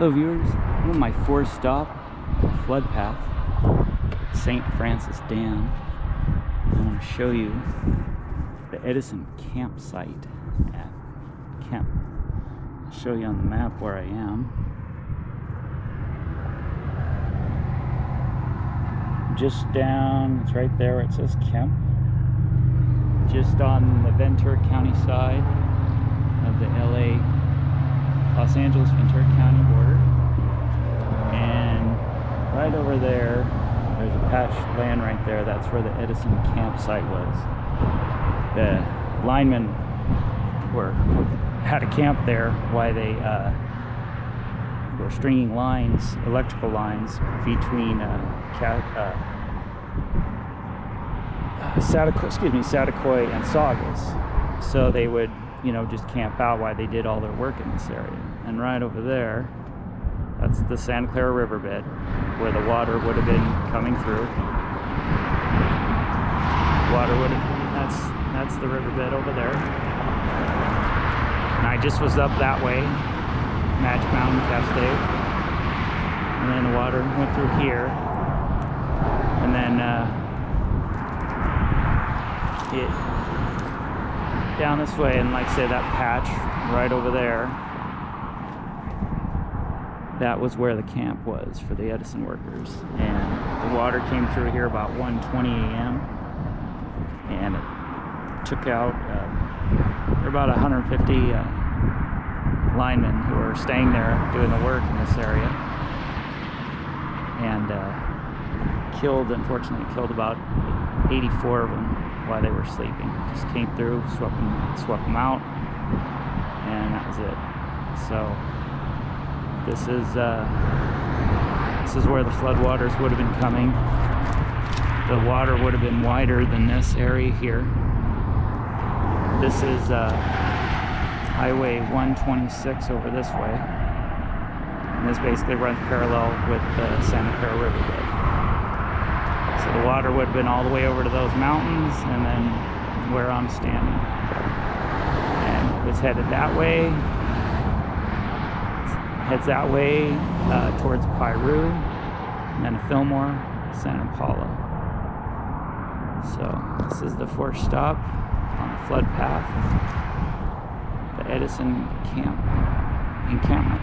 Hello viewers, I'm on my fourth stop, floodpath, St. Francis Dam. I want to show you the Edison campsite at Kemp. I'll show you on the map where I am. Just down, it's right there where it says Kemp. Just on the Ventura County side of the Los Angeles Ventura County border, and right over there there's a patch of land right there. That's where the Edison campsite was. The linemen had a camp there while they were stringing lines, electrical lines, between Saticoy and Saugus. So they would, just camp out while they did all their work in this area. And right over there, that's the Santa Clara riverbed, where the water would have been coming through. That's the riverbed over there. And I just was up that way, Magic Mountain, Cascade. And then the water went through here. And then it down this way, and like I said, that patch right over there, that was where the camp was for the Edison workers. And the water came through here about 1:20 a.m. and it took out there were about 150 linemen who were staying there doing the work in this area, and unfortunately killed about 84 of them while they were sleeping. Just came through, swept them out, and that was it. So this is where the floodwaters would have been coming. The water would have been wider than this area here. This is Highway 126 over this way, and this basically runs parallel with the Santa Clara riverbed. So the water would have been all the way over to those mountains, and then where I'm standing. And it was headed that way. Heads that way towards Piru, and then Fillmore, Santa Paula. So this is the fourth stop on the flood path, the Edison encampment.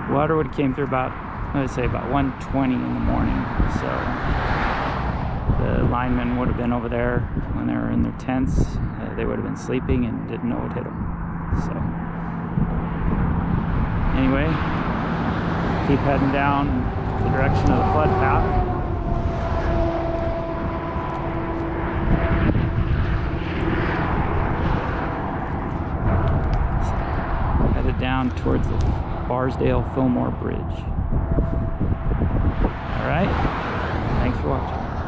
Water would have came through about 1:20 in the morning. So the linemen would have been over there when they were in their tents. They would have been sleeping and didn't know it hit them. So anyway, keep heading down the direction of the flood path. Headed down towards the Barsdale Fillmore Bridge. All right, thanks for watching.